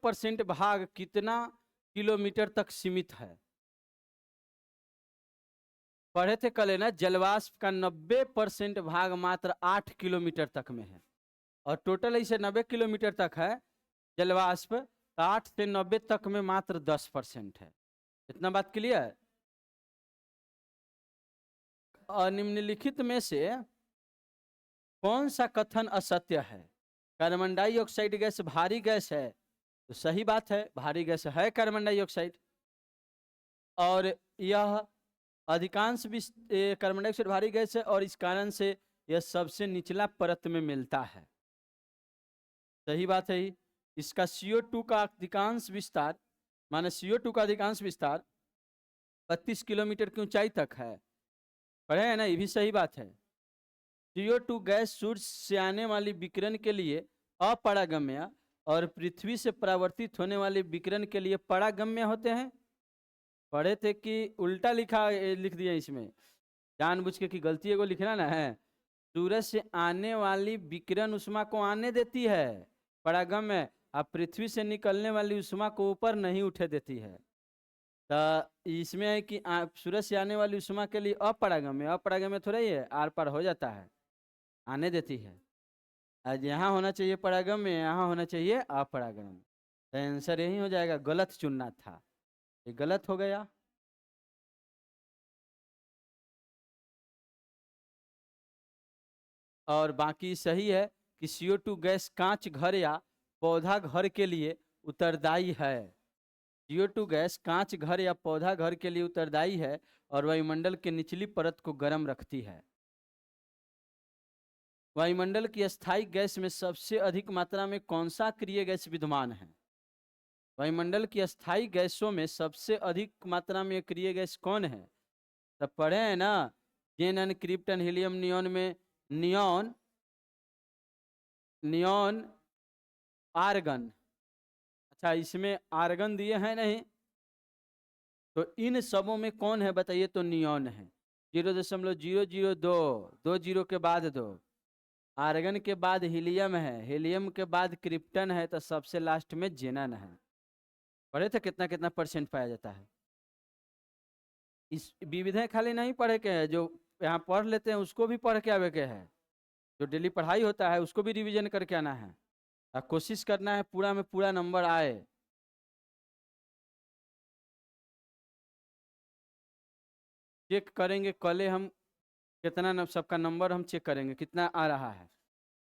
90% भाग कितना किलोमीटर तक सीमित है? पढ़े थे कल है ना, जलवाष्प का 90% भाग मात्र 8 किलोमीटर तक में है, और टोटल इसे 90 किलोमीटर तक है जलवाष्प, 8 से 90 तक में मात्र 10% है। इतना बात क्लियर है? और निम्नलिखित में से कौन सा कथन असत्य है? कार्बन डाइऑक्साइड गैस भारी गैस है, तो सही बात है, भारी गैस है कार्बन डाइऑक्साइड। और यह अधिकांश कार्बन डाइऑक्साइड भारी गैस है, और इस कारण से यह सबसे निचला परत में मिलता है। सही बात है ही। इसका CO2 का अधिकांश विस्तार, माने CO2 का अधिकांश विस्तार 32 किलोमीटर की ऊंचाई तक है। पढ़े है ना, ये भी सही बात है। CO2 गैस सूर्य से आने वाली विकिरण के लिए अपरागम्य और पृथ्वी से परावर्तित होने वाले विकिरण के लिए परागम्य होते हैं। पढ़े थे कि उल्टा लिख दिया इसमें, जानबूझ के, कि गलती को लिखना ना है। सूरज से आने वाली विकिरण उष्मा को आने देती है, परागम्य, और पृथ्वी से निकलने वाली उष्मा को ऊपर नहीं उठे देती है। तो इसमें है कि सूरज से आने वाली उष्मा के लिए अपरागम्य, अपरागम्य थोड़ा ही है, आर पार हो जाता है, आने देती है। आज यहाँ होना चाहिए परागम्य, यहाँ होना चाहिए अपरागम्य। तो आंसर यही हो जाएगा, गलत चुनना था, ये गलत हो गया। और बाकी सही है कि CO2 गैस कांच घर या पौधा घर के लिए उत्तरदायी है। CO2 गैस कांच घर या पौधा घर के लिए उत्तरदायी है और वायुमंडल के निचली परत को गर्म रखती है। वायुमंडल की अस्थायी गैस में सबसे अधिक मात्रा में कौन सा अक्रिय गैस विद्यमान है? वायुमंडल की अस्थायी गैसों में सबसे अधिक मात्रा में अक्रिय गैस कौन है? तब पढ़े हैं ना, जेनन, क्रिप्टन, हीलियम, नियोन में नियोन, नियोन, आर्गन। अच्छा, इसमें आर्गन दिए हैं नहीं, तो इन सबों में कौन है बताइए? तो नियोन है। 0.002, 2 जीरो के बाद 2। आर्गन के बाद हीलियम है, हीलियम के बाद क्रिप्टन है, तो सबसे लास्ट में जेनन है। पढ़े थे कितना कितना परसेंट पाया जाता है? इस विविधे खाली नहीं पढ़े के है, जो यहाँ पढ़ लेते हैं उसको भी पढ़ के आवे के है। जो डेली पढ़ाई होता है उसको भी रिवीजन करके आना है, और कोशिश करना है पूरा में पूरा नंबर आए। चेक करेंगे कल हम कितना सबका नंबर हम चेक करेंगे कितना आ रहा है।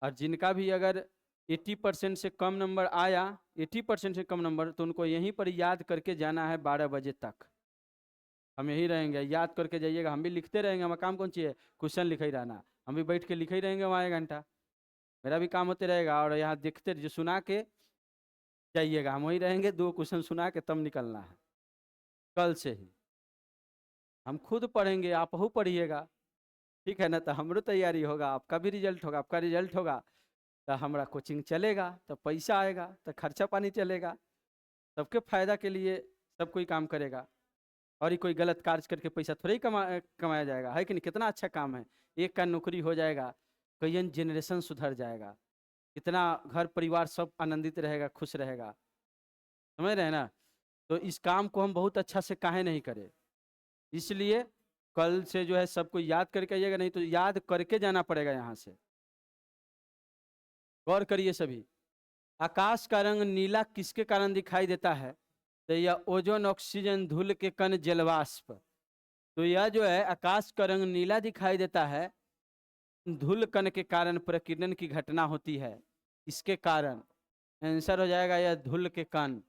और जिनका भी अगर 80% से कम नंबर आया, 80% से कम नंबर, तो उनको यहीं पर याद करके जाना है 12 बजे तक। हम यही रहेंगे, याद करके जाइएगा, हम भी लिखते रहेंगे, हमारा काम कौन चाहिए? क्वेश्चन लिखे ही रहना। हम भी बैठ के लिखे ही रहेंगे वहाँ 1 घंटा, मेरा भी काम होते रहेगा। और यहाँ देखते जो सुना के जाइएगा, हम वही रहेंगे, 2 क्वेश्चन सुना के तब निकलना है। कल से ही हम खुद पढ़ेंगे, आप हो पढ़िएगा, ठीक है ना? तो हमरो तैयारी होगा, आपका भी रिजल्ट होगा, आपका रिजल्ट होगा, तो हमारा कोचिंग चलेगा, तो पैसा आएगा, तो खर्चा पानी चलेगा, सबके फायदा के लिए सब कोई काम करेगा। और ये कोई गलत कार्य करके पैसा थोड़ा ही कमाया जाएगा, है कि नहीं? कितना अच्छा काम है, एक का नौकरी हो जाएगा, कई जनरेशन सुधर जाएगा, कितना घर परिवार सब आनंदित रहेगा, खुश रहेगा, समझ रहे हैं ना? तो इस काम को हम बहुत अच्छा से काहे नहीं करें? इसलिए कल से जो है सबको याद करके आइएगा, नहीं तो याद करके जाना पड़ेगा यहाँ से। गौर करिए सभी, आकाश का रंग नीला किसके कारण दिखाई देता है? तो यह ओजोन, ऑक्सीजन, धूल के कण, जलवाष्प। तो यह जो है आकाश का रंग नीला दिखाई देता है, धूल कण के कारण प्रकीर्णन की घटना होती है, इसके कारण आंसर हो जाएगा यह धूल के कण।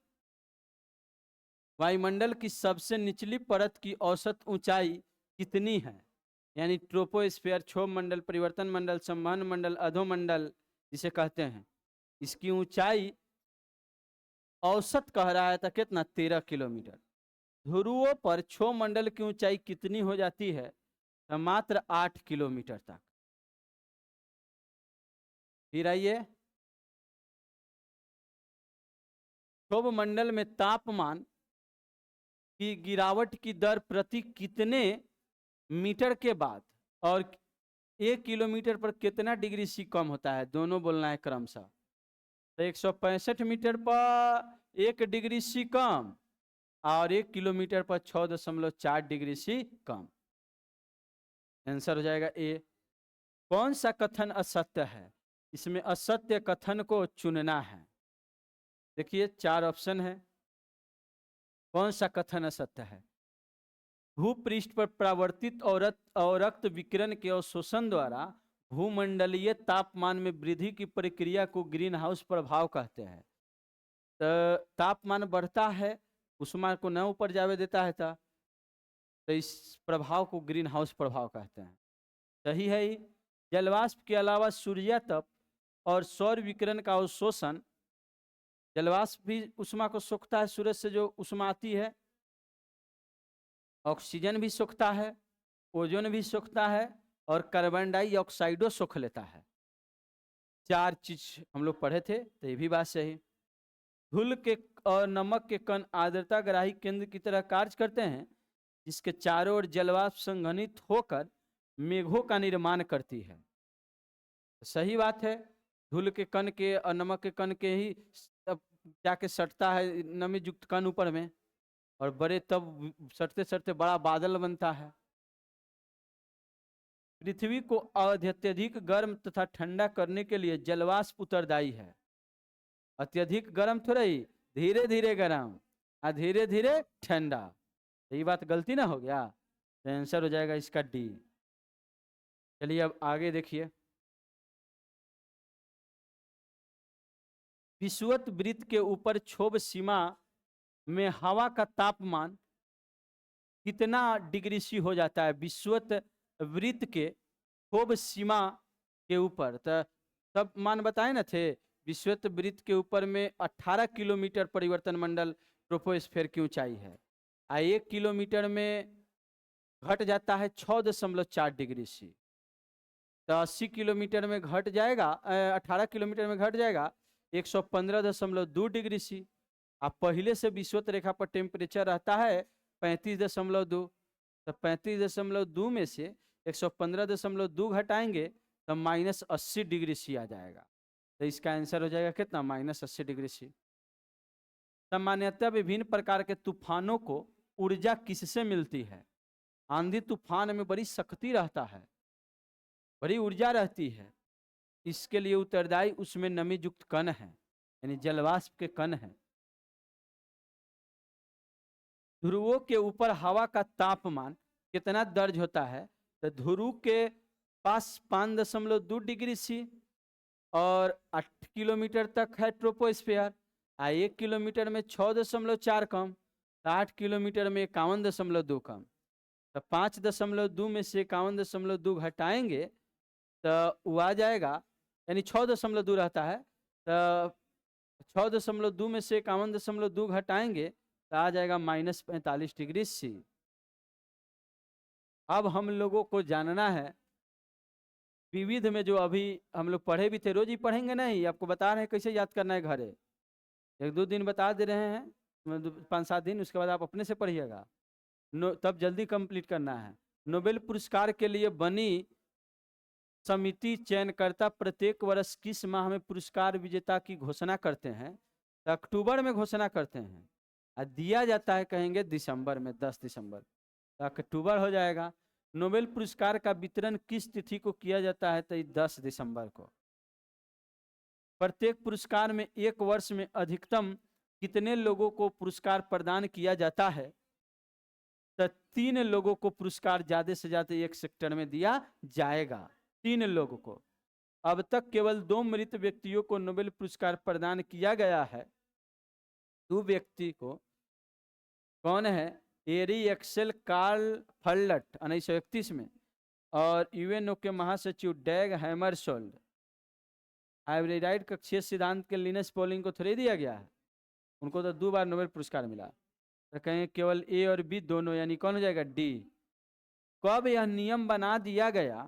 वायुमंडल की सबसे निचली परत की औसत ऊंचाई कितनी है? यानी ट्रोपोस्फीयर, क्षोभ मंडल, परिवर्तन मंडल, संवहन मंडल, अधोमंडल जिसे कहते हैं, इसकी ऊंचाई औसत कह रहा है था कितना? 13 किलोमीटर। ध्रुवों पर क्षोभ मंडल की ऊंचाई कितनी हो जाती है? तो मात्र 8 किलोमीटर तक। फिर आइए, क्षोभ मंडल में तापमान की गिरावट की दर प्रति कितने मीटर के बाद और 1 किलोमीटर पर कितना डिग्री सी कम होता है? दोनों बोलना है क्रमशः। तो 165 मीटर पर 1 डिग्री सी कम, और 1 किलोमीटर पर 6.4 डिग्री सी कम। आंसर हो जाएगा ए। कौन सा कथन असत्य है? इसमें असत्य कथन को चुनना है। देखिए 4 ऑप्शन है। कौन सा कथन असत्य है? भूपृष्ठ पर परावर्तित और रक्त विकिरण के अवशोषण द्वारा भूमंडलीय तापमान में वृद्धि की प्रक्रिया को ग्रीन हाउस प्रभाव कहते हैं। तो तापमान बढ़ता है, उष्मा को न ऊपर जावे देता है था, तो इस प्रभाव को ग्रीन हाउस प्रभाव कहते हैं। सही है ही। जलवाष्प के अलावा सूर्यतप और सौर विकिरण का अवशोषण, जलवाष्प भी उष्मा को सोखता है, सूरज से जो उष्मा आती है। ऑक्सीजन भी सोखता है, ओजोन भी सोखता है, और कार्बन डाइऑक्साइडो सोख लेता है। 4 चीज हम लोग पढ़े थे, तो ये भी बात सही। धूल के और नमक के कण आर्द्रता ग्राही केंद्र की तरह कार्य करते हैं, जिसके चारों ओर जलवाष्प संघनित होकर मेघों का निर्माण करती है। सही बात है। धूल के कण के और नमक के कण के ही जाके सटता है नमी युक्त कण ऊपर में, और बड़े तब सटते सटते बड़ा बादल बनता है। पृथ्वी को अत्यधिक गर्म तथा ठंडा करने के लिए जलवाष्प उत्तरदायी है। अत्यधिक गर्म थोड़ा ही, धीरे धीरे गर्म और धीरे धीरे ठंडा। यही बात गलती ना हो गया, तो आंसर हो जाएगा इसका डी। चलिए अब आगे देखिए। विषुवत वृत्त के ऊपर क्षोभ सीमा में हवा का तापमान कितना डिग्री सी हो जाता है? विषुवत वृत्त के क्षोभ सीमा के ऊपर, तो सब मान बताए ना थे। विषुवत वृत्त के ऊपर में 18 किलोमीटर परिवर्तन मंडल ट्रोपोस्फेयर की ऊंचाई है, 1 किलोमीटर में घट जाता है 6.4 डिग्री सी। तो 80 किलोमीटर में घट जाएगा, 18 किलोमीटर में घट जाएगा 115.2 डिग्री सी। अब पहले से विषुवत रेखा पर टेम्परेचर रहता है 35.2, तो 35.2 में से 115.2 घटाएंगे तो -80 डिग्री सी आ जाएगा। तो इसका आंसर हो जाएगा कितना? -80 डिग्री सी। सामान्यतः विभिन्न प्रकार के तूफानों को ऊर्जा किससे मिलती है? आंधी तूफान में बड़ी शक्ति रहता है, बड़ी ऊर्जा रहती है। इसके लिए उत्तरदायी उसमें नमी युक्त कण है, यानी जलवाष्प के कण हैं। ध्रुवों के ऊपर हवा का तापमान कितना दर्ज होता है? तो ध्रुव के पास 5.2 डिग्री सी और 8 किलोमीटर तक है ट्रोपोस्फेयर, 1 किलोमीटर में 6.4 कम, 8 किलोमीटर में 51.2 कम। तो 5.2 में से 51.2 घटाएंगे तो वो आ जाएगा, यानी 6.2 रहता है, तो 6.2 में से 51.2 घटाएंगे तो आ जाएगा -45 डिग्री सी। अब हम लोगों को जानना है विविध में, जो अभी हम लोग पढ़े भी थे, रोज ही पढ़ेंगे नहीं, आपको बता रहे हैं कैसे याद करना है घरे। 1-2 दिन बता दे रहे हैं, 5-7 दिन, उसके बाद आप अपने से पढ़िएगा, तब जल्दी कंप्लीट करना है। नोबेल पुरस्कार के लिए बनी समिति चयनकर्ता प्रत्येक वर्ष किस माह में पुरस्कार विजेता की घोषणा करते हैं? तो अक्टूबर में घोषणा करते हैं, और दिया जाता है कहेंगे दिसंबर में, 10 दिसंबर। तो अक्टूबर हो जाएगा। नोबेल पुरस्कार का वितरण किस तिथि को किया जाता है? तो 10 दिसंबर को। प्रत्येक पुरस्कार में एक वर्ष में अधिकतम कितने लोगों को पुरस्कार प्रदान किया जाता है? तो 3 लोगों को पुरस्कार ज्यादा से ज्यादा एक सेक्टर में दिया जाएगा, 3 लोगों को। अब तक केवल 2 मृत व्यक्तियों को नोबेल पुरस्कार प्रदान किया गया है। 2 व्यक्ति को, कौन है? एरी एक्सेल कार्ल फल्लट 1931 में, और यूएनओ के महासचिव डैग हैमरशोल्ड। हाइब्रिडाइड कक्षीय सिद्धांत के लिनस पॉलिंग को थोड़ी दिया गया है, उनको तो 2 बार नोबेल पुरस्कार मिला। तो कहें केवल ए और बी दोनों, यानी कौन हो जाएगा? डी। कब यह नियम बना दिया गया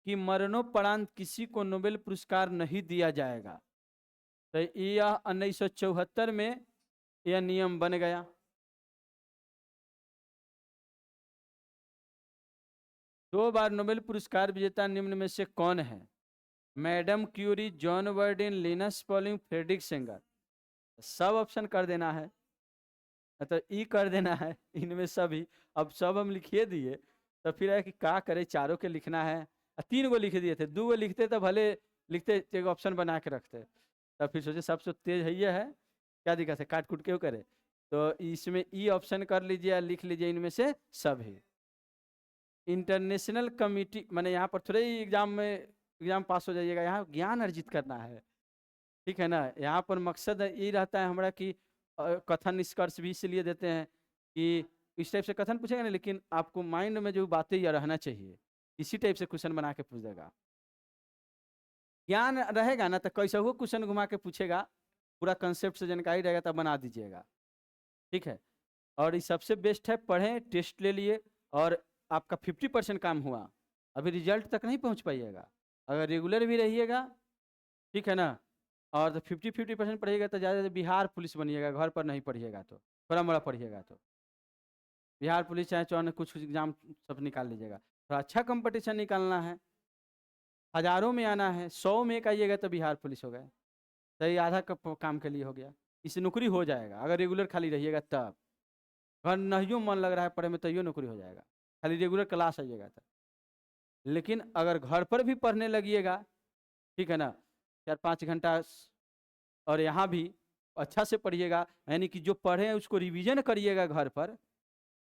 कि मरणोपरांत किसी को नोबेल पुरस्कार नहीं दिया जाएगा? तो यह 1974 में यह नियम बन गया। दो बार नोबेल पुरस्कार विजेता निम्न में से कौन है? Madam Curie, John Wardin, Linus Pauling, Frederick Sanger. सब ऑप्शन कर देना है, तो ई कर देना है इनमें सभी। अब सब हम लिखिए दिए, तो फिर है कि क्या करे, चारों के लिखना है। 3 गो लिख दिए थे, 2 गो लिखते तो भले लिखते, एक ऑप्शन बना के रखते। तब फिर सोचे सबसे तेज है ये है, क्या दिक्कत है, काट कूट क्यों करे। तो इसमें ई ऑप्शन कर लीजिए या लिख लीजिए इनमें से सभी। इंटरनेशनल कमिटी, मैंने यहाँ पर थोड़े ही एग्जाम में एग्जाम पास हो जाइएगा, यहाँ ज्ञान अर्जित करना है, ठीक है ना। यहाँ पर मकसद ये रहता है हमारा कि कथन निष्कर्ष भी इसलिए देते हैं कि इस टाइप से कथन पूछेगा ना, लेकिन आपको माइंड में जो बातें यह रहना चाहिए, इसी टाइप से क्वेश्चन बना के पूछ देगा। ज्ञान रहेगा ना तो कैसे वो क्वेश्चन घुमा के पूछेगा, पूरा कंसेप्ट से जानकारी रहेगा तब बना दीजिएगा, ठीक है। और ये सबसे बेस्ट है, पढ़ें, टेस्ट ले लिए और आपका 50% काम हुआ, अभी रिजल्ट तक नहीं पहुंच पाइएगा। अगर रेगुलर भी रहिएगा, ठीक है ना, और तो 50% पढ़िएगा तो ज़्यादा बिहार पुलिस बनिएगा, घर पर नहीं पढ़िएगा तो, थोड़ा मोड़ा पढ़िएगा तो बिहार पुलिस चाहे चौन कुछ एग्जाम सब निकाल लीजिएगा। थोड़ा अच्छा कंपटीशन निकालना है, हज़ारों में आना है, 100 में एक आइएगा तो बिहार पुलिस हो गए, तो ये आधा काम के लिए हो गया, इससे नौकरी हो जाएगा। अगर रेगुलर खाली रहिएगा तब, घर नहीं मन लग रहा है पढ़े में तो ये नौकरी हो जाएगा, खाली रेगुलर क्लास आइएगा तब। लेकिन अगर घर पर भी पढ़ने लगिएगा, ठीक है ना, 4-5 घंटा, और यहाँ भी अच्छा से पढ़िएगा, यानी कि जो पढ़े उसको रिवीजन करिएगा घर पर,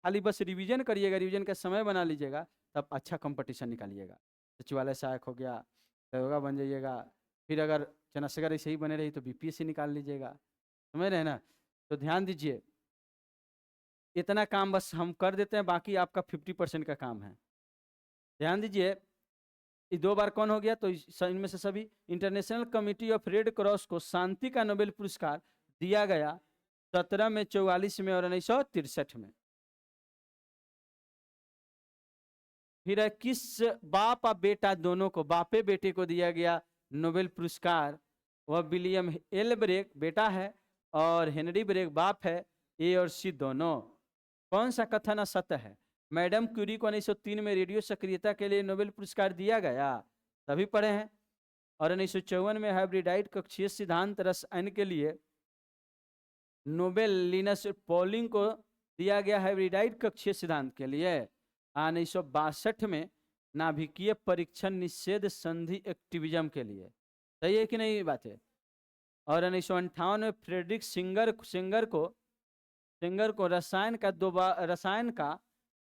खाली बस रिवीजन करिएगा, रिवीजन का समय बना लीजिएगा, तब अच्छा कंपटीशन निकालिएगा। सचिवालय सहायक हो गया, दरोगा बन जाइएगा, फिर अगर चनसगर ऐसे ही बने रही तो बीपीएससी निकाल लीजिएगा, समझ रहे हैं ना। तो ध्यान दीजिए, इतना काम बस हम कर देते हैं, बाकी आपका 50% का काम है। ध्यान दीजिए, ये 2 बार कौन हो गया, तो इनमें से सभी। International committee of red cross को शांति का नोबेल पुरस्कार दिया गया 17 में, 44 में और 1963 में। फिर है किस बाप और बेटा दोनों को, बापे बेटे को दिया गया नोबेल पुरस्कार, वह विलियम एल ब्रेक बेटा है और हेनरी ब्रेक बाप है, ए और सी दोनों। कौन सा कथन असत्य है। मैडम क्यूरी को 1903 में रेडियो सक्रियता के लिए नोबेल पुरस्कार दिया गया, सभी पढ़े हैं। और 1954 में हाइब्रिडाइट कक्षीय सिद्धांत रसायन के लिए नोबेल लिनस पॉलिंग को दिया गया हाइब्रिडाइट कक्षीय सिद्धांत के लिए। 1962 में नाभिकीय परीक्षण निषेध संधि एक्टिविज्म के लिए, सही है कि नहीं बात है। और 1958 में फ्रेडरिक सिंगर को रसायन का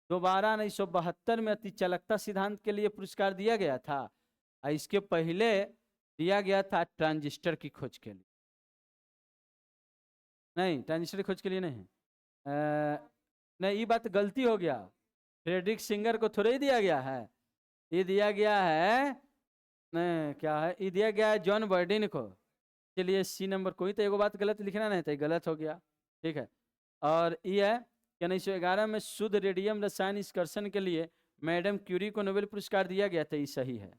दोबारा 1972 में अतिचालकता सिद्धांत के लिए पुरस्कार दिया गया था। इसके पहले दिया गया था ट्रांजिस्टर की खोज के लिए, नहीं ट्रांजिस्टर की खोज के लिए नहीं, नहीं ये बात गलती हो गया, फ्रेडरिक सिंगर को थोड़ा ही दिया गया है, ये दिया गया है नहीं क्या है, ये दिया गया है जॉन बर्डिन को। चलिए सी नंबर, कोई तो एगो बात गलत लिखना नहीं था, गलत हो गया, ठीक है। और ये है कि 1911 में शुद्ध रेडियम रसायन निष्कर्षण के लिए मैडम क्यूरी को नोबेल पुरस्कार दिया गया था, ये सही है,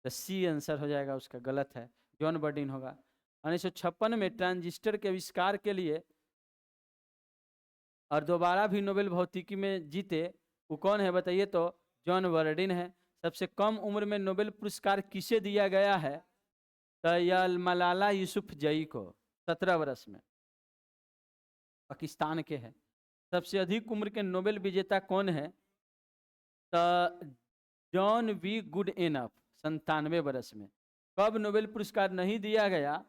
तो सी आंसर हो जाएगा, उसका गलत है, जॉन बर्डिन होगा। 1956 में ट्रांजिस्टर के आविष्कार के लिए और दोबारा भी नोबेल भौतिकी में जीते, वो कौन है बताइए, तो जॉन बर्डिन है। सबसे कम उम्र में नोबेल पुरस्कार किसे दिया गया है, तो यह मलाला यूसुफजई को, 17 वर्ष में, पाकिस्तान के हैं। सबसे अधिक उम्र के नोबेल विजेता कौन है, तो जॉन वी गुड एनफ, 97 वर्ष में। कब नोबेल पुरस्कार नहीं दिया गया,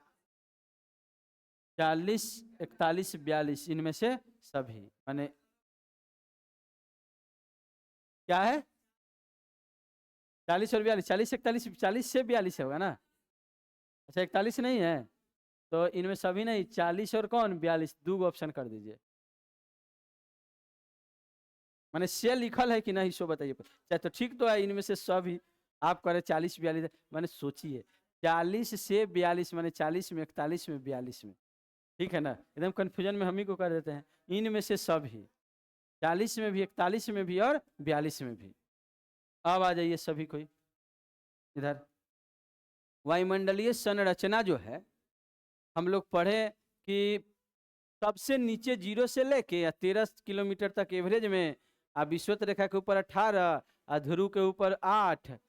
40, 41, 42 इनमें से सभी, माने क्या है 40 और 42, 40 से 41, 40 से 42 होगा ना, अच्छा 41 नहीं है, तो इनमें सभी नहीं, 40 और कौन 42, 2 ऑप्शन कर दीजिए, मैंने से लिखल है कि नहीं सो बताइए, चाहे तो ठीक तो है, इनमें से सभी आप करें 40, 42, मैंने सोचिए 40 से 42, मैंने 40 में, 41 में, 42 में, ठीक है ना, एकदम कंफ्यूजन में हम ही को कर देते हैं। इनमें से सभी 40 में भी, 41 में भी और 42 में भी। अब आ जाइए सभी कोई इधर, वायुमंडलीय संरचना जो है हम लोग पढ़े कि सबसे नीचे 0 से लेके 13 किलोमीटर तक एवरेज में, विश्वत रेखा के ऊपर 18, ध्रुव के ऊपर 8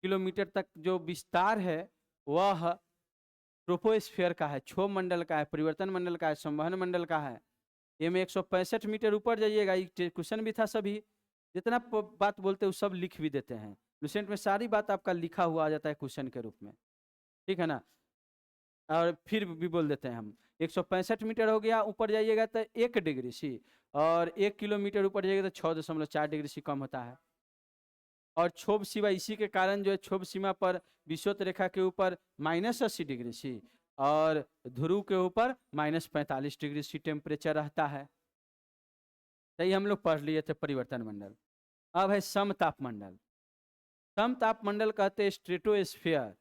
किलोमीटर तक जो विस्तार है वह ट्रोपोस्फीयर का है, क्षोभ मंडल का है, परिवर्तन मंडल का है, संवहन मंडल का है। ये में 165 मीटर ऊपर जाइएगा, क्वेश्चन भी था सभी, जितना बात बोलते हैं वो सब लिख भी देते हैं। लुसेंट में सारी बात आपका लिखा हुआ आ जाता है क्वेश्चन के रूप में, ठीक है ना। और फिर भी बोल देते हैं हम 165 मीटर हो गया, ऊपर जाइएगा तो 1 डिग्री सी, और 1 किलोमीटर ऊपर जाइएगा तो 6.4 डिग्री सी कम होता है। और क्षोभ सीमा इसी के कारण जो है क्षोभ सीमा पर विषुवत रेखा के ऊपर -80 डिग्री सी और ध्रुव के ऊपर -45 डिग्री सी टेम्परेचर रहता है। सही, हम लोग पढ़ लिए थे परिवर्तन मंडल। अब है समताप मंडल कहते हैं स्ट्रेटोस्फीयर।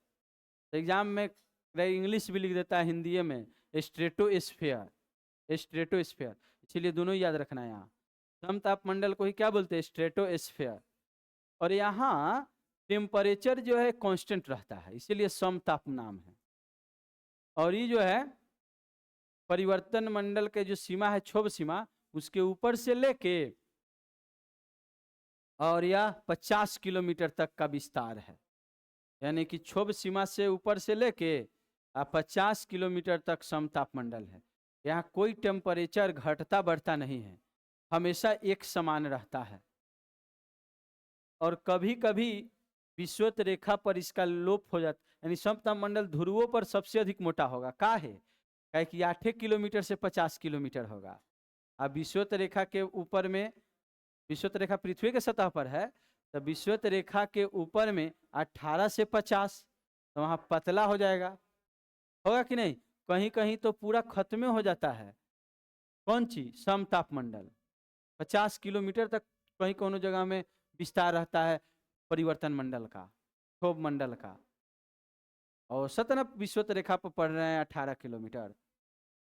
एग्जाम में इंग्लिश भी लिख देता है हिंदी में स्ट्रेटोस्फीयर, इसीलिए दोनों याद रखना है। यहाँ समताप मंडल को ही क्या बोलते हैं, स्ट्रेटोस्फीयर। और यहाँ टेम्परेचर जो है कांस्टेंट रहता है, इसीलिए समताप नाम है। और ये जो है परिवर्तन मंडल के जो सीमा है क्षोभ सीमा, उसके ऊपर से लेके और यह 50 किलोमीटर तक का विस्तार है। यानी कि क्षोभ सीमा से ऊपर से लेके 50 किलोमीटर तक समताप मंडल है। यहाँ कोई टेम्परेचर घटता बढ़ता नहीं है, हमेशा एक समान रहता है। और कभी कभी विषुवत रेखा पर इसका लोप हो जाता, यानी समताप मंडल ध्रुवों पर सबसे अधिक मोटा होगा। का है, क्या कि 8 किलोमीटर से 50 किलोमीटर होगा। अब विषुवत रेखा के ऊपर में, विषुवत रेखा पृथ्वी के सतह पर है, तो विषुवत रेखा के ऊपर में 18 से 50, तो वहां पतला हो जाएगा, होगा कि नहीं। कहीं कहीं तो पूरा खत्म हो जाता है। कौन चीज, समताप मंडल 50 किलोमीटर तक कहीं कोनो जगह में विस्तार रहता है परिवर्तन मंडल का, क्षोभ मंडल का। औसत न विषुवत रेखा पर पढ़ रहे हैं 18 किलोमीटर,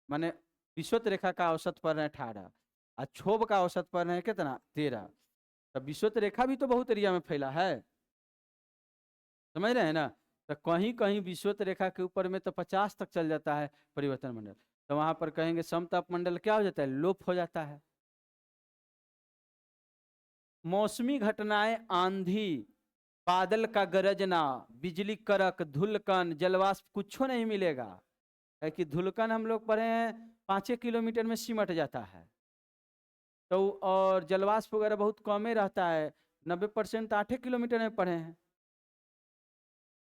माने विषुवत रेखा का औसत पढ़ रहे हैं 18 और क्षोभ का औसत पढ़ रहे हैं कितना, 13। तब विषुवत रेखा भी तो बहुत एरिया में फैला है, समझ रहे हैं ना। तो कहीं कहीं विषुवत रेखा के ऊपर में तो 50 तक चल जाता है परिवर्तन मंडल, तो वहां पर कहेंगे समताप मंडल क्या हो जाता है, लोप हो जाता है। मौसमी घटनाएं, आंधी, बादल का गरजना, बिजली कड़क, धुलकन, जलवाष्प, कुछ नहीं मिलेगा। है कि धुलकन हम लोग पढ़े हैं 5 किलोमीटर में सिमट जाता है, तो और जलवाष्प वगैरह बहुत कम ही रहता है, 90% 8 किलोमीटर में पढ़े हैं।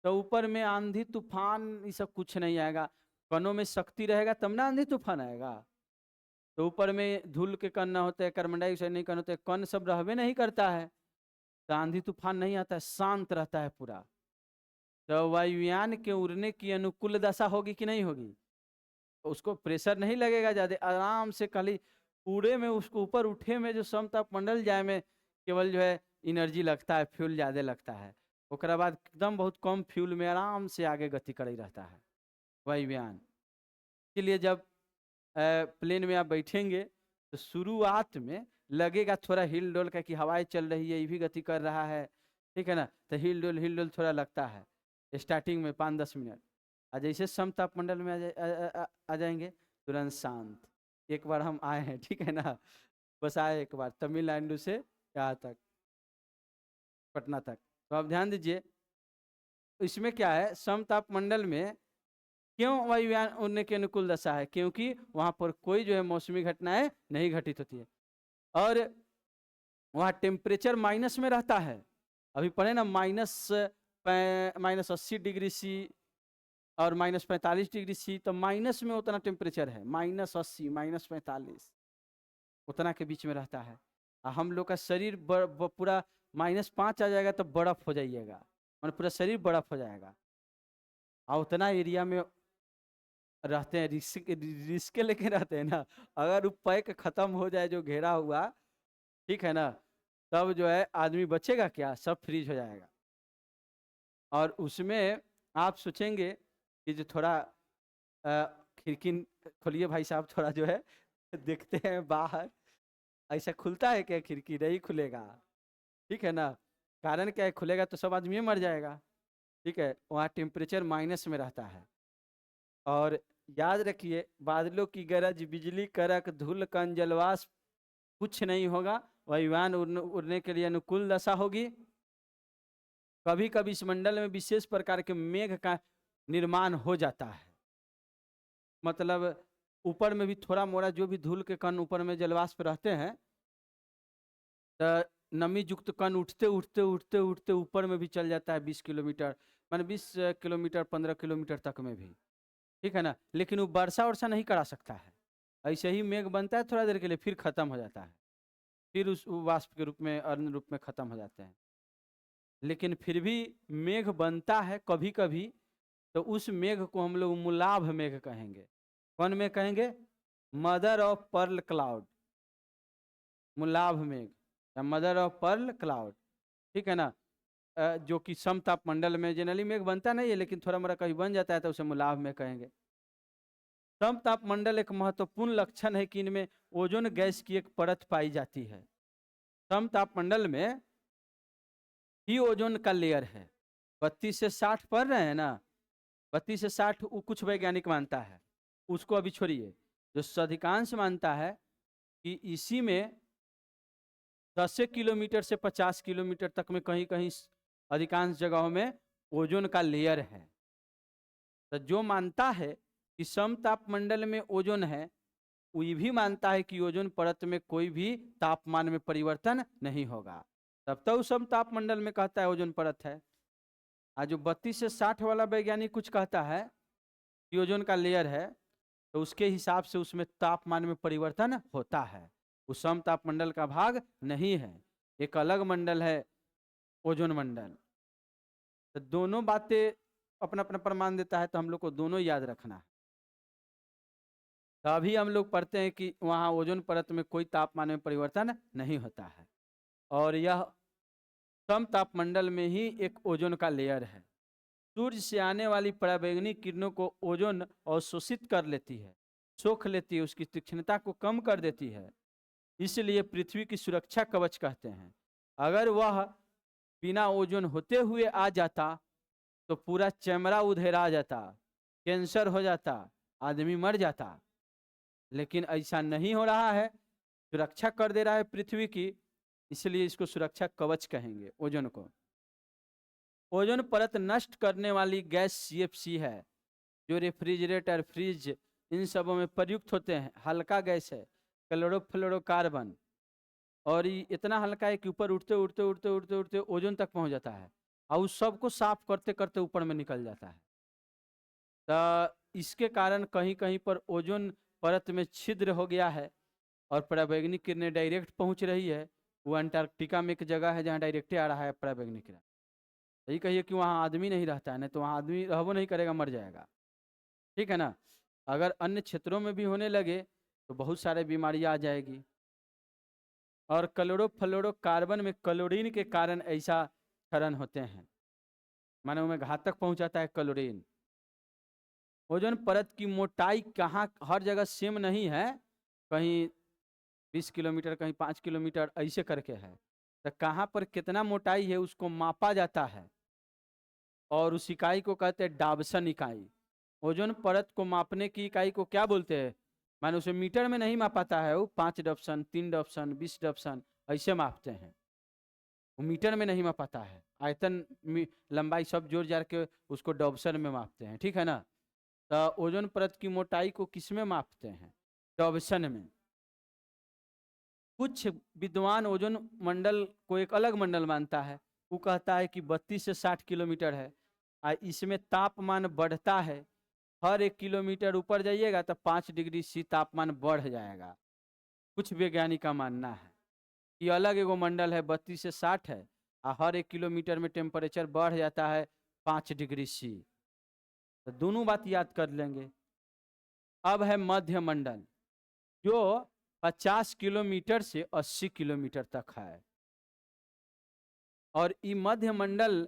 तो ऊपर में आंधी तूफान ये सब कुछ नहीं आएगा, कणों में शक्ति रहेगा तब ना आंधी तूफान आएगा। तो ऊपर में धूल के कण ना होते हैं, कार्बन डाइऑक्साइड नहीं कण होते, कण सब रहबे नहीं करता है, तो आंधी तूफान नहीं आता है, शांत रहता है पूरा। तो वायुयान के उड़ने की अनुकूल दशा होगी कि नहीं होगी, उसको प्रेशर नहीं लगेगा ज्यादा, आराम से खाली उड़े में, उसको ऊपर उठे में जो समताप मंडल जाए में केवल जो है एनर्जी लगता है, फ्यूल ज्यादा लगता है। ओकरा बाद एकदम बहुत कम फ्यूल में आराम से आगे गति करे रहता है वायुयान। इसलिए जब प्लेन में आप बैठेंगे तो शुरुआत में लगेगा थोड़ा हिल डोल का, कि हवाएं चल रही है, ये भी गति कर रहा है, ठीक है ना। तो हिल डोल थोड़ा लगता है स्टार्टिंग में 5-10 मिनट, और जैसे समताप मंडल में आ जाएंगे तुरंत शांत। एक बार हम आए हैं, ठीक है ना, बस आए एक बार तमिलनाडु से यहाँ तक, पटना तक। तो आप ध्यान दीजिए इसमें क्या है, समताप मंडल में क्यों वायुयान उड़ने के अनुकूल दशा है, क्योंकि वहां पर कोई जो है मौसमी घटनाएं नहीं घटित होती है, और वहां टेम्परेचर माइनस में रहता है। अभी पढ़े ना, -80 डिग्री सी और -45 डिग्री सी, तो माइनस में उतना टेम्परेचर है, -80 -45 उतना के बीच में रहता है। हम लोग का शरीर पूरा -5 आ जाएगा तो बर्फ हो जाइएगा, मतलब पूरा शरीर बर्फ हो जाएगा। और उतना एरिया में रहते हैं, रिस्क लेके रहते हैं ना। अगर वो पैक खत्म हो जाए जो घेरा हुआ, ठीक है ना, तब जो है आदमी बचेगा क्या, सब फ्रीज हो जाएगा। और उसमें आप सोचेंगे कि जो थोड़ा खिड़की खोलिए भाई साहब, थोड़ा जो है देखते हैं बाहर, ऐसा खुलता है क्या, खिड़की नहीं खुलेगा, ठीक है ना। कारण क्या है, खुलेगा तो सब आदमी मर जाएगा, ठीक है। वहाँ टेम्परेचर माइनस में रहता है। और याद रखिए, बादलों की गरज, बिजली कड़क, धूल कण, जलवाष्प, कुछ नहीं होगा, वायुयान उड़ने के लिए अनुकूल दशा होगी। कभी कभी इस मंडल में विशेष प्रकार के मेघ का निर्माण हो जाता है, मतलब ऊपर में भी थोड़ा मोड़ा जो भी धूल के कण ऊपर में जलवाष्प रहते हैं, तो नमी युक्त कण उठते उठते उठते उठते ऊपर में भी चल जाता है 20 किलोमीटर, माने 20 किलोमीटर 15 किलोमीटर तक में भी, ठीक है ना। लेकिन वो वर्षा वर्षा नहीं करा सकता है। ऐसे ही मेघ बनता है थोड़ा देर के लिए, फिर खत्म हो जाता है, फिर उस वाष्प के रूप में अर्ण रूप में खत्म हो जाते हैं। लेकिन फिर भी मेघ बनता है कभी कभी, तो उस मेघ को हम लोग मुलाभ मेघ कहेंगे। कौन मेघ कहेंगे? मदर ऑफ पर्ल क्लाउड, मुलाभ मेघ या मदर ऑफ पर्ल क्लाउड, ठीक है ना। जो कि समताप मंडल में जनरली मेघ बनता नहीं है, लेकिन थोड़ा मोड़ा कहीं बन जाता है तो उसे मुलाभ मेघ कहेंगे। समताप मंडल एक महत्वपूर्ण लक्षण है कि इनमें ओजोन गैस की एक परत पाई जाती है। समताप मंडल में ही ओजोन का लेयर है। 32 से 60 पढ़ रहे हैं ना, 32 से 60 कुछ वैज्ञानिक मानता है, उसको अभी छोड़िए। जो अधिकांश मानता है कि इसी में 10 किलोमीटर से 50 किलोमीटर तक में कहीं कहीं अधिकांश जगहों में ओजोन का लेयर है। तो जो मानता है कि समताप मंडल में ओजोन है, वो ये भी मानता है कि ओजोन परत में कोई भी तापमान में परिवर्तन नहीं होगा, तब तो समताप मंडल में कहता है ओजोन परत है। आज जो 32 से 60 वाला वैज्ञानिक कुछ कहता है कि ओजोन का लेयर है, तो उसके हिसाब से उसमें तापमान में परिवर्तन होता है, वो समताप मंडल का भाग नहीं है, एक अलग मंडल है ओजोन मंडल। तो दोनों बातें अपना अपना प्रमाण देता है, तो हम लोग को दोनों याद रखना है। तो अभी हम लोग पढ़ते हैं कि वहाँ ओजोन परत में कोई तापमान में परिवर्तन नहीं होता है, और यह समताप मंडल में ही एक ओजोन का लेयर है। सूर्य से आने वाली पराबैंगनी किरणों को ओजोन अवशोषित कर लेती है, सोख लेती है, उसकी तीक्ष्णता को कम कर देती है, इसलिए पृथ्वी की सुरक्षा कवच कहते हैं। अगर वह बिना ओजोन होते हुए आ जाता तो पूरा चमड़ा उधेरा जाता, कैंसर हो जाता, आदमी मर जाता। लेकिन ऐसा नहीं हो रहा है, सुरक्षा कर दे रहा है पृथ्वी की, इसलिए इसको सुरक्षा कवच कहेंगे ओजोन को। ओजोन परत नष्ट करने वाली गैस CFC है, जो रेफ्रिजरेटर, फ्रिज, इन सबों में प्रयुक्त होते हैं। हल्का गैस है, क्लोरोफ्लोरोकार्बन, और ये इतना हल्का है कि ऊपर उठते उठते उठते उठते उठते ओजोन तक पहुंच जाता है, और उस सबको साफ करते करते ऊपर में निकल जाता है। तो इसके कारण कहीं कहीं पर ओजोन परत में छिद्र हो गया है, और पराबैंगनी किरणें डायरेक्ट पहुंच रही है। वो अंटार्कटिका में एक जगह है जहाँ डायरेक्ट आ रहा है पराबैंगनी किरण। यही कहिए कि वहाँ आदमी नहीं रहता है, नहीं तो वहाँ आदमी रहबो नहीं करेगा, मर जाएगा, ठीक है ना। अगर अन्य क्षेत्रों में भी होने लगे तो बहुत सारे बीमारियां आ जाएगी। और क्लोरोफ्लोरोकार्बन में क्लोरीन के कारण ऐसा क्षरण होते हैं, मानव में घातक पहुंचाता है क्लोरीन। ओजोन परत की मोटाई कहाँ हर जगह सेम नहीं है, कहीं 20 किलोमीटर, कहीं 5 किलोमीटर ऐसे करके है। तो कहाँ पर कितना मोटाई है उसको मापा जाता है, और उस इकाई को कहते हैं डाबसन इकाई। ओजोन परत को मापने की इकाई को क्या बोलते हैं? माने उसे मीटर में नहीं मापाता है, वो 5 डॉप्सन, 3 डॉप्सन, 20 डॉप्सन ऐसे मापते हैं, वो मीटर में नहीं मापाता है। आयतन, लंबाई सब जोड़ जाड़ के उसको डॉप्सन में मापते हैं, ठीक है ना। तो ओजोन परत की मोटाई को किस में मापते हैं? डॉप्सन में। कुछ विद्वान ओजोन मंडल को एक अलग मंडल मानता है, वो कहता है कि 32 से 60 किलोमीटर है, इसमें तापमान बढ़ता है। हर 1 किलोमीटर ऊपर जाइएगा तो 5 डिग्री C तापमान बढ़ जाएगा। कुछ वैज्ञानिक का मानना है कि अलग एगो मंडल है 32 से 60 है, और हर 1 किलोमीटर में टेम्परेचर बढ़ जाता है 5 डिग्री C। तो दोनों बात याद कर लेंगे। अब है मध्य मंडल, जो 50 किलोमीटर से 80 किलोमीटर तक है, और ये मध्य मंडल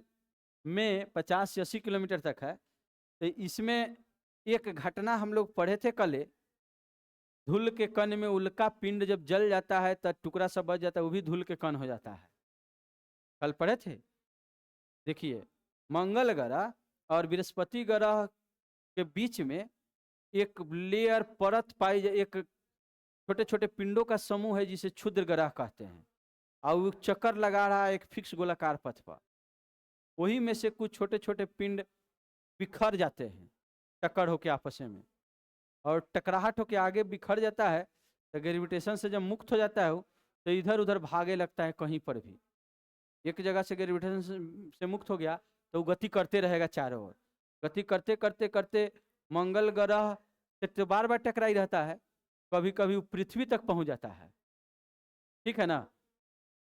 में 50 से 80 किलोमीटर तक है। तो इसमें एक घटना हम लोग पढ़े थे कल, धूल के कण में उल्का पिंड जब जल जाता है तो टुकड़ा सब बच जाता है, वो भी धूल के कण हो जाता है, कल पढ़े थे। देखिए, मंगल ग्रह और बृहस्पति ग्रह के बीच में एक लेयर परत पाई, एक छोटे छोटे पिंडों का समूह है जिसे क्षुद्र ग्रह कहते हैं, और वो चक्कर लगा रहा है एक फिक्स गोलाकार पथ पर। वही में से कुछ छोटे छोटे पिंड बिखर जाते हैं टक्कर होके आपस में, और टकराहट होकर आगे बिखर जाता है, तो ग्रेविटेशन से जब मुक्त हो जाता है वो, तो इधर उधर भागे लगता है कहीं पर भी। एक जगह से ग्रेविटेशन से मुक्त हो गया तो वो गति करते रहेगा चारों ओर, गति करते करते करते मंगल ग्रह से तो बार बार टकराई रहता है, कभी कभी वो पृथ्वी तक पहुंच जाता है, ठीक है ना।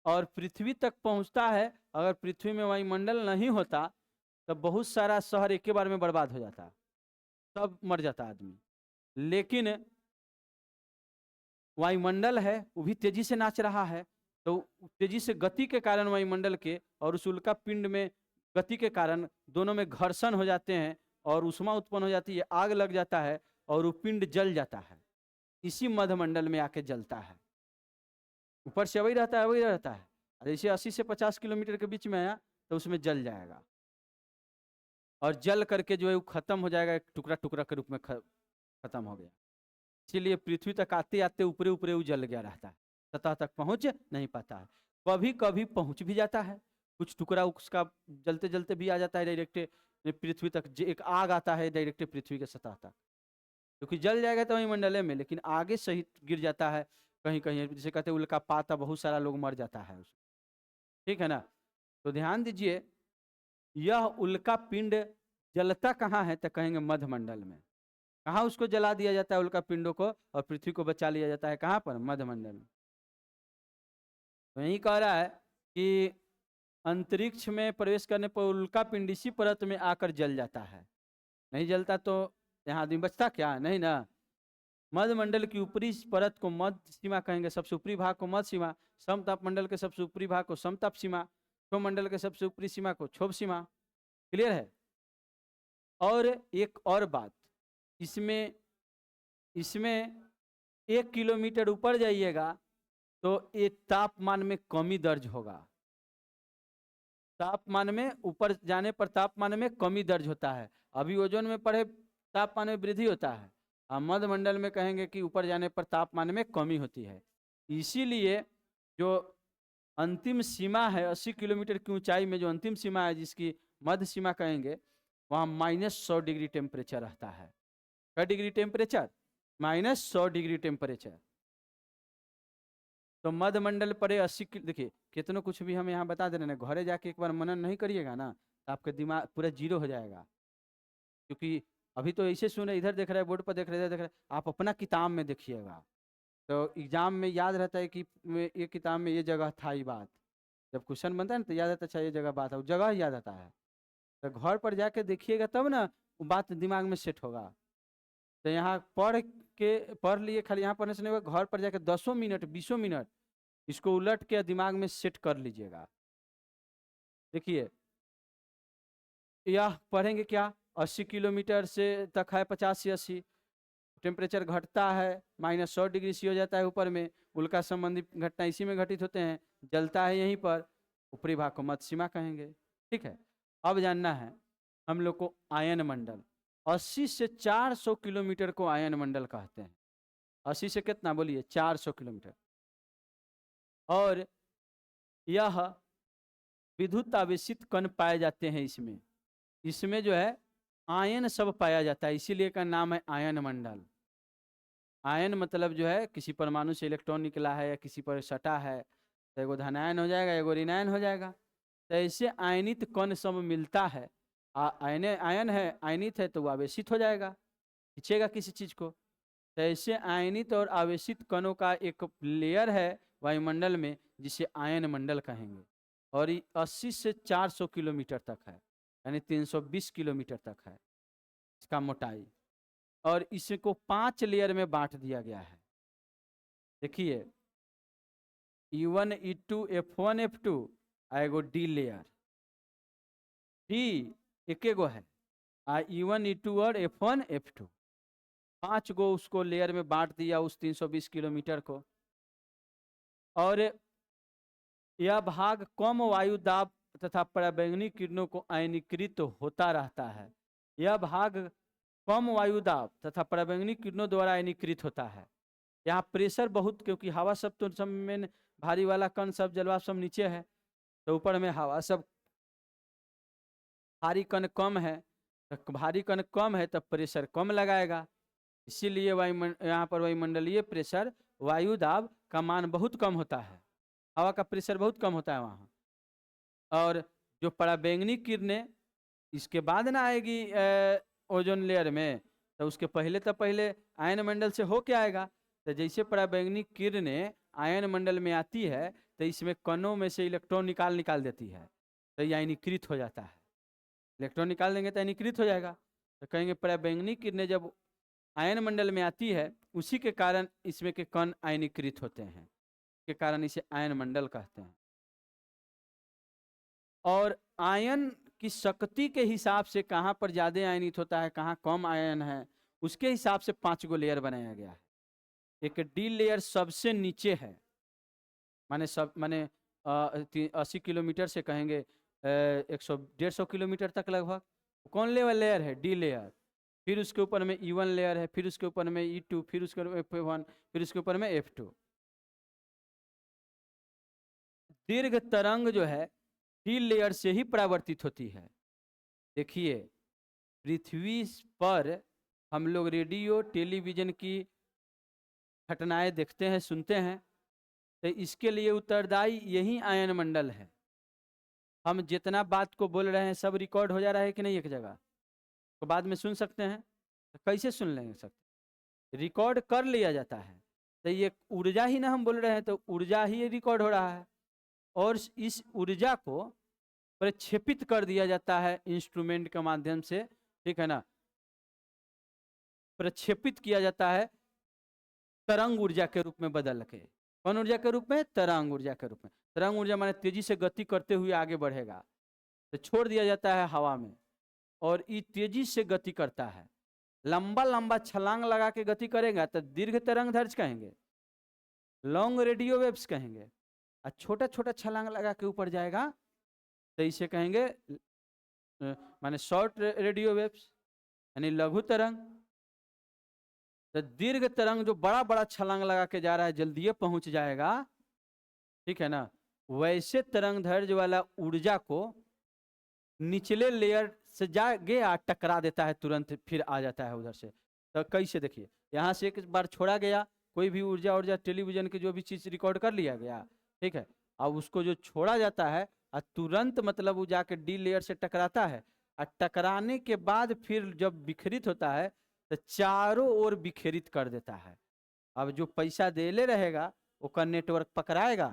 और पृथ्वी तक पहुंचता है, अगर पृथ्वी में वायुमंडल नहीं होता तो बहुत सारा शहर एक ही बार में बर्बाद हो जाता, सब मर जाता आदमी। लेकिन वायुमंडल है वो भी तेजी से नाच रहा है, तो तेजी से गति के कारण वायुमंडल के और उस उल्का पिंड में गति के कारण दोनों में घर्षण हो जाते हैं और उष्मा उत्पन्न हो जाती है, आग लग जाता है और वो पिंड जल जाता है, इसी मध्यमंडल में आके जलता है। ऊपर से वही रहता है वही रहता है, जैसे 80 से 50 किलोमीटर के बीच में आया तो उसमें जल जाएगा, और जल करके जो है वो खत्म हो जाएगा, एक टुकड़ा टुकड़ा के रूप में खत्म हो गया। इसीलिए पृथ्वी तक आते आते ऊपरे ऊपरे उजल गया रहता है, सतह तक पहुंच नहीं पाता है। कभी कभी पहुंच भी जाता है, कुछ टुकड़ा उसका जलते जलते भी आ जाता है डायरेक्ट पृथ्वी तक, एक आग आता है डायरेक्ट पृथ्वी के सतह तक, क्योंकि जल जाएगा तो वही मंडले में, लेकिन आगे सहित गिर जाता है कहीं कहीं, जिसे कहते हैं उल्का पाता, बहुत सारा लोग मर जाता है उसमें, ठीक है ना। तो ध्यान दीजिए, यह उल्का पिंड जलता कहाँ है, तो कहेंगे मध्यमंडल में। कहाँ उसको जला दिया जाता है उल्का पिंडों को, और पृथ्वी को बचा लिया जाता है, कहाँ पर, मध्यमंडल में। तो यही कह रहा है कि अंतरिक्ष में प्रवेश करने पर उल्का पिंड इसी परत में आकर जल जाता है, नहीं जलता तो यहाँ आदमी बचता क्या, नहीं ना। मध्यमंडल की ऊपरी परत को मध्य सीमा कहेंगे, सबसे ऊपरी भाग को मध्य सीमा, समताप मंडल के सबसे ऊपरी भाग को समताप सीमा, क्षोभ मंडल के सबसे ऊपरी सीमा को क्षोभ सीमा। क्लियर है। और एक और बात, इसमें इसमें 1 किलोमीटर ऊपर जाइएगा तो एक तापमान में कमी दर्ज होगा, तापमान में ऊपर जाने पर तापमान में कमी दर्ज होता है। अभी ओजोन में पढ़े तापमान में वृद्धि होता है, और मध्यमंडल में कहेंगे कि ऊपर जाने पर तापमान में कमी होती है। इसीलिए जो अंतिम सीमा है 80 किलोमीटर की ऊंचाई में, जो अंतिम सीमा है जिसकी मध्य सीमा कहेंगे, वहाँ -100 डिग्री टेम्परेचर रहता है। क्या डिग्री टेम्परेचर, -100 डिग्री टेम्परेचर। तो मध्यमंडल पड़े 80, देखिए कितना कुछ भी हम यहाँ बता दे रहे हैं, घरे जाके एक बार मनन नहीं करिएगा ना तो आपका दिमाग पूरा जीरो हो जाएगा, क्योंकि अभी तो ऐसे सुने, इधर देख रहे हैं बोर्ड पर देख रहे हैं, इधर देख रहे हैं, आप अपना किताब में देखिएगा तो एग्जाम में याद रहता है कि ये किताब में ये जगह था, ये बात जब क्वेश्चन बनता है ना तो याद आता है, अच्छा ये जगह बात है, वो जगह याद आता है। तो घर पर जाके देखिएगा तब ना वो बात दिमाग में सेट होगा। तो यहाँ पढ़ लिए, खाली यहाँ पढ़ने से नहीं होगा, घर पर जाके 10 मिनट 20 मिनट इसको उलट के दिमाग में सेट कर लीजिएगा। देखिए यह पढ़ेंगे क्या, 80 किलोमीटर से तक है, 50 से 80 टेम्परेचर घटता है, -100 डिग्री सी हो जाता है ऊपर में, उल्का संबंधी घटना इसी में घटित होते हैं, जलता है यहीं पर, ऊपरी भाग को मध्य सीमा कहेंगे, ठीक है। अब जानना है हम लोग को आयन मंडल, 80 से 400 किलोमीटर को आयन मंडल कहते हैं। 80 से कितना बोलिए, 400 किलोमीटर। और यह विद्युत आवेशित कण पाए जाते हैं इसमें, इसमें जो है आयन सब पाया जाता है, इसीलिए का नाम है आयन मंडल। आयन मतलब जो है किसी परमाणु से इलेक्ट्रॉन निकला है या किसी पर सटा है तो एगो धनायन हो जाएगा, एगो ऋणायन हो जाएगा। तो ऐसे आयनित कण सब मिलता है, आयन है, आयनित है तो वो आवेशित हो जाएगा, खींचेगा किसी चीज को। तो ऐसे आयनित और आवेशित कणों का एक लेयर है वायुमंडल में जिसे आयन मंडल कहेंगे, और ये 80 से 400 किलोमीटर तक है, यानी 320 किलोमीटर तक है इसका मोटाई, और इसको 5 लेयर में बांट दिया गया है। देखिए E1 E2 F1 F2 एगो डी लेयर, डी एक गो है, E1 E2 और F1 F2 5 गो उसको लेयर में बांट दिया उस 320 किलोमीटर को। और यह भाग कम वायु दाब तथा पराबैंगनी किरणों को आयनीकृत होता रहता है। यह भाग कम वायु दाब तथा पराबैंगनी किरणों द्वारा आयनीकृत होता है। यहाँ प्रेशर बहुत, क्योंकि हवा सब तो सब में भारी वाला कण सब जलवाष्प सब नीचे है, तो ऊपर में हवा सब भारी कण कम है, तो भारी कण कम है तब प्रेशर कम लगाएगा, इसीलिए यहाँ पर वायुमंडलीय प्रेशर, वायु दाब का मान बहुत कम होता है, हवा का प्रेशर बहुत कम होता है वहाँ। और जो पराबैंगनी किरणें इसके बाद ना आएगी ओजोन लेयर में, तो उसके पहले आयन मंडल से हो क्या आएगा। तो जैसे पराबैंगनी किरणें आयन मंडल में आती है तो इसमें कणों में से इलेक्ट्रॉन निकाल देती है, तो यह आयनीकृत हो जाता है। इलेक्ट्रॉन निकाल देंगे तो आयनीकृत हो जाएगा। तो कहेंगे पराबैंगनी किरणें जब आयन मंडल में आती है उसी के कारण इसमें के कण आयनीकृत होते हैं, के कारण इसे आयन मंडल कहते हैं। और आयन की शक्ति के हिसाब से कहाँ पर ज्यादा आयनित होता है, कहाँ कम आयन है, उसके हिसाब से 5 गो लेयर बनाया गया है। एक डी लेयर सबसे नीचे है, माने 80 किलोमीटर से कहेंगे 100-150 किलोमीटर तक लगभग। कौन लेयर है? D layer. फिर उसके ऊपर में E1 लेयर है, फिर उसके ऊपर में E2, फिर उसके ऊपर F1, फिर उसके ऊपर में F2। दीर्घ तरंग जो है डी लेयर से ही परावर्तित होती है। देखिए पृथ्वी पर हम लोग रेडियो टेलीविजन की घटनाएं देखते हैं, सुनते हैं, तो इसके लिए उत्तरदायी यही आयन मंडल है। हम जितना बात को बोल रहे हैं सब रिकॉर्ड हो जा रहा है कि नहीं एक जगह, तो बाद में सुन सकते हैं। तो कैसे सुन लेंगे सकते? रिकॉर्ड कर लिया जाता है। तो ये ऊर्जा ही ना हम बोल रहे हैं, तो ऊर्जा ही रिकॉर्ड हो रहा है और इस ऊर्जा को प्रक्षेपित कर दिया जाता है इंस्ट्रूमेंट के माध्यम से, ठीक है ना। प्रक्षेपित किया जाता है तरंग ऊर्जा के रूप में बदल के। कौन ऊर्जा के रूप में? तरंग ऊर्जा के रूप में। तरंग ऊर्जा माने तेजी से गति करते हुए आगे बढ़ेगा, तो छोड़ दिया जाता है हवा में और ये तेजी से गति करता है। लंबा लंबा छलांग लगा के गति करेगा तो दीर्घ तरंग दैर्ध्य कहेंगे, लॉन्ग रेडियो वेव्स कहेंगे। और छोटा छोटा छलांग लगा के ऊपर जाएगा तो इसे कहेंगे माने शॉर्ट रेडियो वेव्स, यानी लघु तरंग। तो दीर्घ तरंग जो बड़ा बड़ा छलांग लगा के जा रहा है, जल्दी पहुंच जाएगा, ठीक है ना। वैसे तरंग दैर्ध्य वाला ऊर्जा को निचले लेयर से जा गया टकरा देता है, तुरंत फिर आ जाता है उधर से। तो कैसे? देखिए यहाँ से एक बार छोड़ा गया, कोई भी ऊर्जा टेलीविजन की जो भी चीज रिकॉर्ड कर लिया गया, ठीक है। अब उसको जो छोड़ा जाता है और तुरंत मतलब वो जाके डी लेयर से टकराता है, और टकराने के बाद फिर जब विखरित होता है तो चारों ओर विखरित कर देता है। अब जो पैसा दे ले रहेगा उसका नेटवर्क पकड़ाएगा,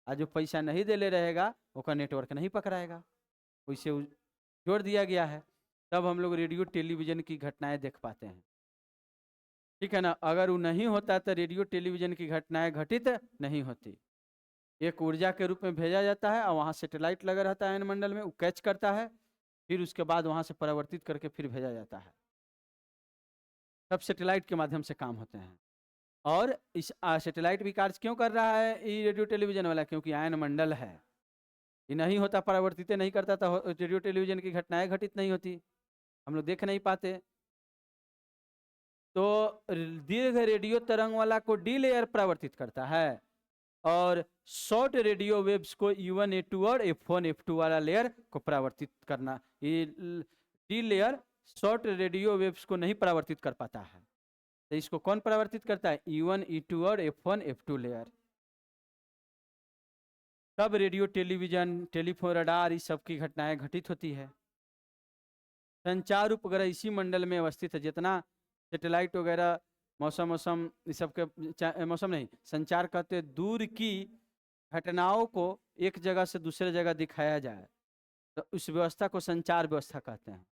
और जो पैसा नहीं दे ले रहेगा उसका नेटवर्क नहीं पकड़ाएगा। वैसे जोड़ दिया गया है, तब हम लोग रेडियो टेलीविजन की घटनाएं देख पाते हैं, ठीक है ना। अगर वो नहीं होता तो रेडियो टेलीविजन की घटनाएं घटित नहीं होती। एक ऊर्जा के रूप में भेजा जाता है और वहाँ सैटेलाइट लगा रहता है आयन मंडल में, वो कैच करता है, फिर उसके बाद वहाँ से परावर्तित करके फिर भेजा जाता है। सब सैटेलाइट के माध्यम से काम होते हैं। और इस सैटेलाइट भी कार्य क्यों कर रहा है ये रेडियो टेलीविजन वाला? क्योंकि आयन मंडल है, ये नहीं होता, परावर्तित नहीं करता तो रेडियो टेलीविजन की घटनाएं घटित नहीं होती, हम लोग देख नहीं पाते। तो दीर्घ रेडियो तरंग वाला को डी लेयर परावर्तित करता है और शॉर्ट रेडियो वेव्स को E1 E2 और F1 F2 वाला लेयर को परावर्तित करना। ये D layer short radio waves को नहीं परावर्तित कर पाता है, तो इसको कौन परावर्तित करता है? E1 E2 और F1 F2 लेयर। तब रेडियो टेलीविजन टेलीफोन रडार इस सब की घटनाएं घटित होती है। संचार उपग्रह इसी मंडल में अवस्थित है। जितना सैटेलाइट वगैरह मौसम इस सब के मौसम नहीं, संचार करते दूर की घटनाओं को एक जगह से दूसरे जगह दिखाया जाए, तो उस व्यवस्था को संचार व्यवस्था कहते हैं।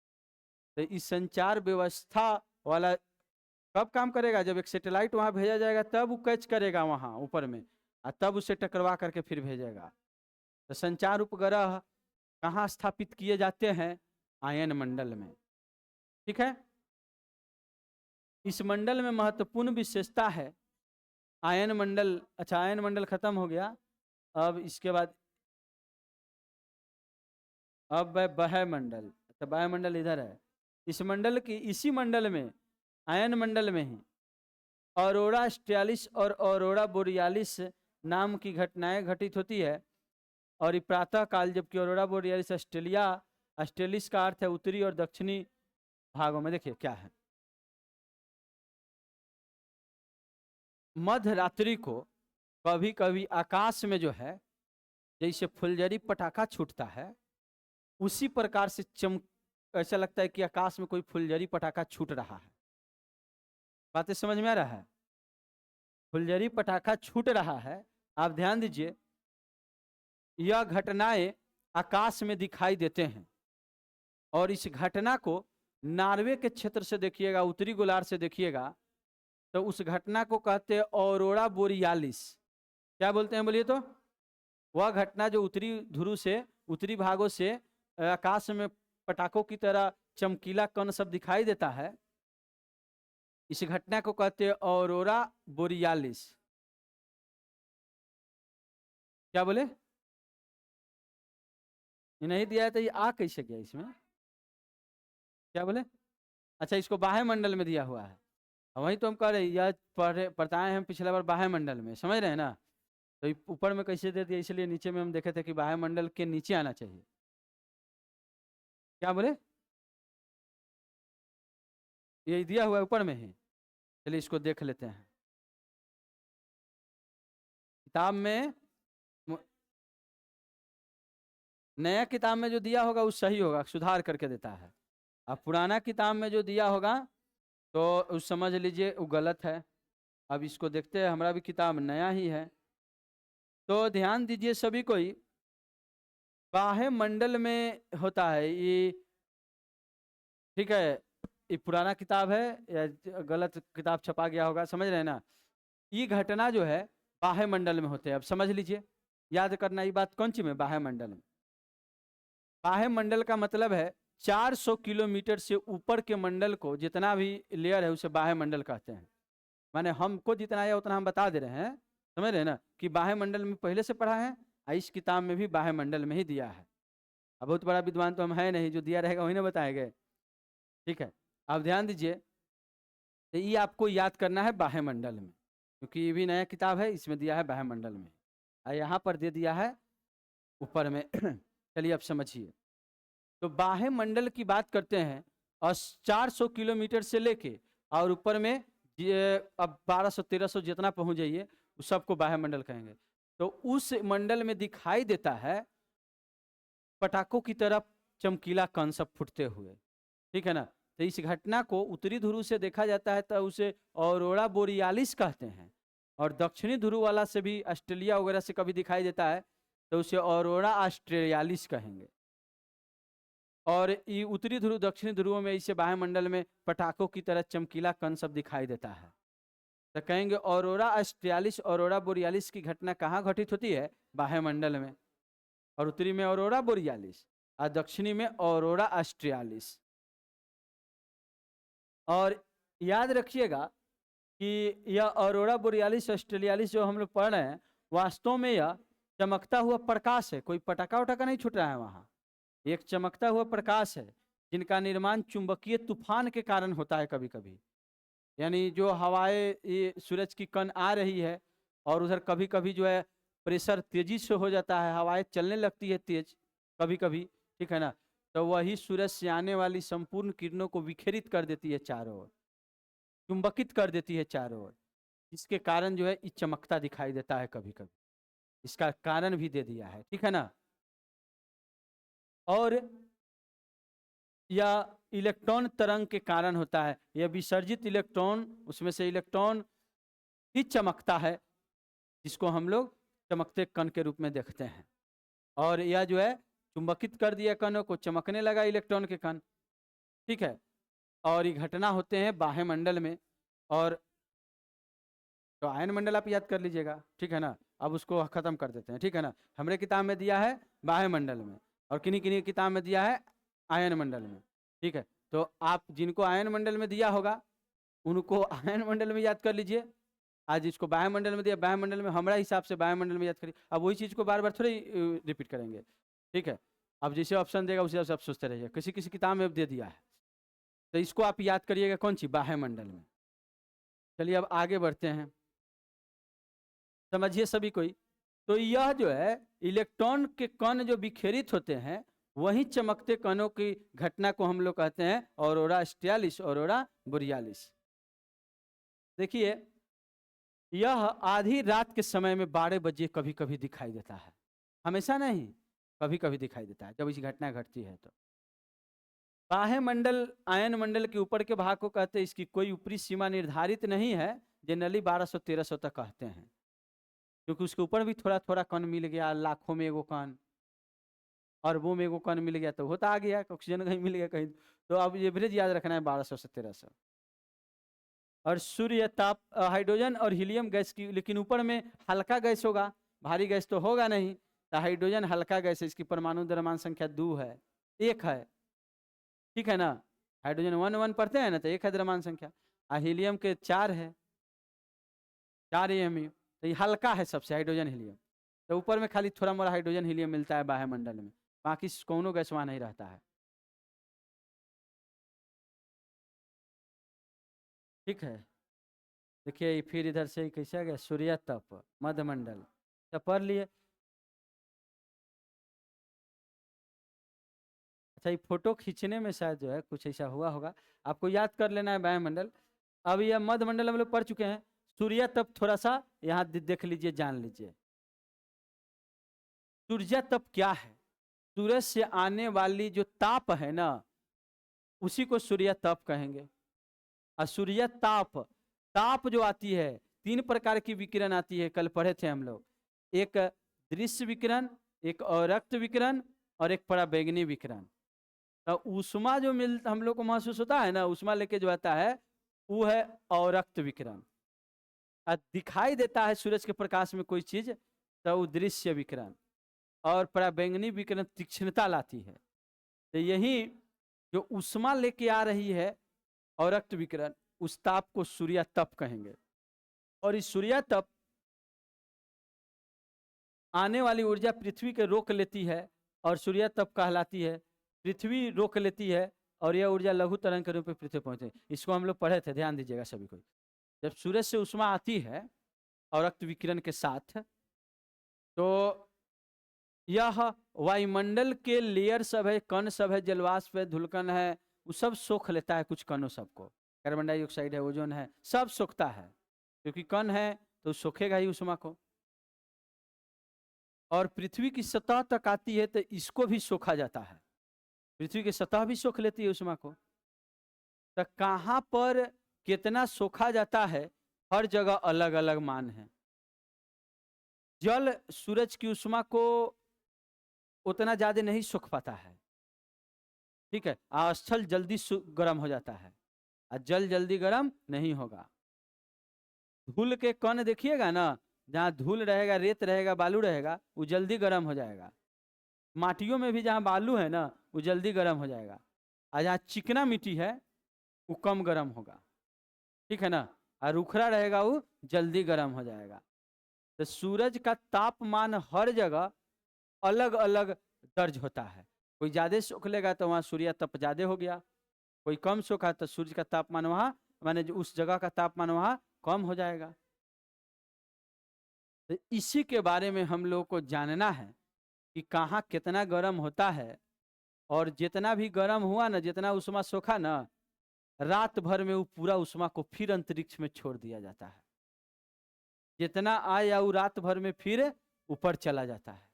तो इस संचार व्यवस्था वाला कब काम करेगा? जब एक सैटेलाइट वहां भेजा जाएगा तब वो कैच करेगा वहां ऊपर में, और तब उसे टकरवा करके फिर भेजेगा। तो संचार उपग्रह कहाँ स्थापित किए जाते हैं? आयन मंडल में, ठीक है। इस मंडल में महत्वपूर्ण विशेषता है आयन मंडल। अच्छा, आयन मंडल खत्म हो गया, अब इसके बाद अब वायुमंडल। तो वायुमंडल इधर है। इस मंडल की इसी मंडल में आयन मंडल में ही ऑरोरा ऑस्ट्रेलिस और ऑरोरा बोरियालिस नाम की घटनाएं घटित होती है। और ये प्रातः काल, जबकि ऑरोरा बोरियालिस ऑस्ट्रेलिस का अर्थ है उत्तरी और दक्षिणी भागों में। देखिए क्या है, मध्य रात्रि को कभी कभी आकाश में जो है जैसे फुलझड़ी पटाखा छूटता है, उसी प्रकार से ऐसा लगता है कि आकाश में कोई फुलझड़ी पटाखा छूट रहा है। बातें समझ में आ रहा है? फुलझड़ी पटाखा छूट रहा है। आप ध्यान दीजिए, यह घटनाएं आकाश में दिखाई देते हैं, और इस घटना को नॉर्वे के क्षेत्र से देखिएगा, उत्तरी गोलार्ध से देखिएगा, तो उस घटना को कहते हैं ऑरोरा बोरियालिस। क्या बोलते हैं बोलिए तो? वह घटना जो उत्तरी ध्रुव से, उत्तरी भागों से आकाश में पटाखों की तरह चमकीला कण सब दिखाई देता है, इस घटना को कहते हैं ऑरोरा बोरियालिस। क्या बोले? ये नहीं दिया है तो ये आ कैसे गया इसमें? क्या बोले? अच्छा, इसको बाह्य मंडल में दिया हुआ है। वही तो हम कह रहे, यह पढ़ाए हम पिछले बार बाह्य मंडल में, समझ रहे हैं ना? तो ऊपर में कैसे दे दिया, इसलिए नीचे में हम देखे थे कि बाह्य मंडल के नीचे आना चाहिए। क्या बोले? ये दिया हुआ है ऊपर में ही। चलिए इसको देख लेते हैं किताब में। नया किताब में जो दिया होगा वो सही होगा, सुधार करके देता है। अब पुराना किताब में जो दिया होगा तो उस समझ लीजिए वो गलत है। अब इसको देखते हैं, हमारा भी किताब नया ही है। तो ध्यान दीजिए सभी कोई, बाह्य मंडल में होता है ये, ठीक है? ये पुराना किताब है या गलत किताब छपा गया होगा, समझ रहे हैं ना? ये घटना जो है बाह्य मंडल में होते हैं। अब समझ लीजिए, याद करना ये बात, कौन सी में? बाह्य मंडल में। बाह्य मंडल का मतलब है 400 किलोमीटर से ऊपर के मंडल को, जितना भी लेयर है उसे बाह्य मंडल कहते हैं। माने हमको जितना आया उतना हम बता दे रहे हैं, समझ रहे हैं ना? कि बाह्य मंडल में पहले से पढ़ा है, इस किताब में भी बाह्य मंडल में ही दिया है। अब बहुत बड़ा विद्वान तो हम है नहीं, जो दिया रहेगा वही ना बताएंगे, ठीक है? अब ध्यान दीजिए, तो ये आपको याद करना है बाह्य मंडल में, क्योंकि ये भी नया किताब है, इसमें दिया है बाह्य मंडल में, और यहाँ पर दे दिया है ऊपर में। चलिए अब समझिए, तो बाह्य मंडल की बात करते हैं, और 400 किलोमीटर से लेके और ऊपर में अब 1200-1300 जितना पहुंच जाइए, उस सबको बाह्य मंडल कहेंगे। तो उस मंडल में दिखाई देता है पटाखों की तरफ चमकीला कण सब फूटते हुए, ठीक है ना? तो इस घटना को उत्तरी ध्रुव से देखा जाता है तो उसे ऑरोरा बोरियालिस कहते हैं, और दक्षिणी ध्रुव वाला से भी, ऑस्ट्रेलिया वगैरह से कभी दिखाई देता है तो उसे ऑरोरा ऑस्ट्रेलियालिस कहेंगे। और ये उत्तरी ध्रुव दक्षिणी ध्रुव में इसे बाह्य मंडल में पटाखों की तरह चमकीला कण सब दिखाई देता है, तो कहेंगे ऑरोरा ऑस्ट्रेलियालिस, ऑरोरा बोरियालिस की घटना कहाँ घटित होती है? बाह्य मंडल में। और उत्तरी में ऑरोरा बोरियालिस और दक्षिणी में ऑरोरा ऑस्ट्रेलियालिस। और याद रखिएगा कि यह ऑरोरा बोरियालिस ऑस्ट्रेलियालिस जो हम लोग पढ़ रहे हैं, वास्तव में यह चमकता हुआ प्रकाश है, कोई पटाखा वटाखा नहीं छूट रहा है वहां। एक चमकता हुआ प्रकाश है, जिनका निर्माण चुंबकीय तूफान के कारण होता है कभी कभी। यानी जो हवाएं, ये सूरज की कण आ रही है, और उधर कभी कभी जो है प्रेशर तेजी से हो जाता है, हवाएं चलने लगती है तेज कभी कभी, ठीक है ना? तो वही सूरज से आने वाली संपूर्ण किरणों को विखेरित कर देती है चारों ओर, चुंबकित कर देती है चारों ओर, इसके कारण जो है ये चमकता दिखाई देता है कभी कभी। इसका कारण भी दे दिया है, ठीक है ना? और या इलेक्ट्रॉन तरंग के कारण होता है, यह विसर्जित इलेक्ट्रॉन, उसमें से इलेक्ट्रॉन ही चमकता है, जिसको हम लोग चमकते कण के रूप में देखते हैं। और यह जो है चुंबकित कर दिया कणों को, चमकने लगा इलेक्ट्रॉन के कण, ठीक है? और ये घटना होते हैं बाह्य मंडल में। और तो आयन मंडल आप याद कर लीजिएगा, ठीक है ना? अब उसको खत्म कर देते हैं, ठीक है ना? हमारे किताब में दिया है बाह्य मंडल में, और किन्हीं किन्हीं किताब में दिया है आयन मंडल में, ठीक है? तो आप जिनको आयन मंडल में दिया होगा उनको आयन मंडल में याद कर लीजिए, आज इसको बाह्य मंडल में दिया, बाह्य मंडल में हमारा हिसाब से बाह्य मंडल में याद करिए। अब वही चीज को बार बार थोड़ी रिपीट करेंगे, ठीक है? अब जैसे ऑप्शन देगा उसी हिसाब से आप सोचते रहिए, किसी किसी किताब में दे दिया है, तो इसको आप याद करिएगा कौन सी? बाह्य मंडल में। चलिए अब आगे बढ़ते हैं, समझिए सभी कोई। तो यह जो है इलेक्ट्रॉन के कण जो विखेरित होते हैं, वही चमकते कणों की घटना को हम लोग कहते हैं ऑरोरा ऑस्ट्रेलियालिस, ऑरोरा बोरियालिस। देखिए यह आधी रात के समय में 12 बजे कभी कभी दिखाई देता है, हमेशा नहीं, कभी कभी दिखाई देता है जब इस घटना घटती है तो। बाह्य मंडल आयन मंडल के ऊपर के भाग को कहते हैं, इसकी कोई ऊपरी सीमा निर्धारित नहीं है, जनरली 1200-1300 तक कहते हैं, क्योंकि उसके ऊपर भी थोड़ा थोड़ा कण मिल गया, लाखों में एगो कण, अरबों में एगो कण मिल गया तो होता आ गया, ऑक्सीजन कहीं मिल गया कहीं, तो अब एवरेज याद रखना है 1200 से 1300। और सूर्य ताप हाइड्रोजन और हीलियम गैस की, लेकिन ऊपर में हल्का गैस होगा, भारी गैस तो होगा नहीं, तो हाइड्रोजन हल्का गैस है, इसकी परमाणु द्रव्यमान संख्या 2 है, 1 है, ठीक है ना। हाइड्रोजन 1 पढ़ते हैं ना, तो 1 है द्रव्यमान संख्या, और हीलियम के 4 है, 4 एमयू, तो ये हल्का है सबसे हाइड्रोजन हीलियम। तो ऊपर में खाली थोड़ा मोड़ा हाइड्रोजन हीलियम मिलता है वायुमंडल में, बाकी कौनो गैस वहाँ नहीं रहता है, ठीक है। देखिए फिर इधर से कैसे आ गया, सूर्य तप मध्यमंडल, तो पढ़ लिए। अच्छा, ये फोटो खींचने में शायद जो है कुछ ऐसा हुआ होगा, आपको याद कर लेना है वायुमंडल। अब यह मध्यमंडल हम लोग पढ़ चुके हैं, सूर्य तप थोड़ा सा यहाँ देख लीजिए, जान लीजिए। सूर्य तप क्या है? सूरज से आने वाली जो ताप है ना, उसी को सूर्य तप कहेंगे। और सूर्य ताप, ताप जो आती है, 3 प्रकार की विकिरण आती है, कल पढ़े थे हम लोग, एक दृश्य विकिरण, एक अवरक्त विकिरण, और एक पराबैंगनी विकिरण। तो ऊष्मा जो हम लोग को महसूस होता है ना, ऊष्मा लेके जो आता है, वो है अवरक्त विकिरण। दिखाई देता है सूरज के प्रकाश में कोई चीज, तो वो दृश्य विकिरण। और पराबैंगनी विकिरण तीक्ष्णता लाती है। तो यही जो ऊष्मा लेके आ रही है अवरक्त विकिरण, उस ताप को सूर्य तप कहेंगे। और इस सूर्य तप आने वाली ऊर्जा पृथ्वी के रोक लेती है, और सूर्य तप कहलाती है, पृथ्वी रोक लेती है, और यह ऊर्जा लघु तरंग के रूप में पृथ्वी पहुंचे। इसको हम लोग पढ़े थे, ध्यान दीजिएगा सभी को। जब सूरज से ऊष्मा आती है अवरक्त विकिरण के साथ, तो यह वायुमंडल के लेयर सब है, कण सब है, जलवाष्प है, धुलकन है, वो सब सोख लेता है, कुछ कणों सबको, कार्बन डाइऑक्साइड है, ओजोन है, सब सोखता है, क्योंकि कण है तो सोखेगा ही ऊष्मा को। और पृथ्वी की सतह तक आती है तो इसको भी सोखा जाता है, पृथ्वी की सतह भी सोख लेती है ऊष्मा को। तो कहाँ पर कितना सोखा जाता है, हर जगह अलग अलग मान है। जल सूरज की ऊष्मा को उतना ज्यादा नहीं सोख पाता है, ठीक है। स्थल जल्दी गर्म हो जाता है, और जल जल्दी गर्म नहीं होगा। धूल के कण देखिएगा ना, जहाँ धूल रहेगा, रेत रहेगा, बालू रहेगा, वो जल्दी गर्म हो जाएगा। माटियों में भी जहाँ बालू है ना, वो जल्दी गर्म हो जाएगा, और जहाँ चिकना मिट्टी है वो कम गर्म होगा, ठीक है ना। और उखड़ा रहेगा वो जल्दी गर्म हो जाएगा। तो सूरज का तापमान हर जगह अलग अलग दर्ज होता है। कोई ज्यादा सोख लेगा तो वहाँ सूर्य तप ज्यादा हो गया, कोई कम सोखा तो सूर्य का तापमान वहाँ, माने उस जगह का तापमान वहाँ कम हो जाएगा। तो इसी के बारे में हम लोग को जानना है कि कहाँ कितना गर्म होता है, और जितना भी गर्म हुआ ना, जितना उष्मा सोखा ना, रात भर में वो पूरा उष्मा को फिर अंतरिक्ष में छोड़ दिया जाता है। जितना आया वो रात भर में फिर ऊपर चला जाता है।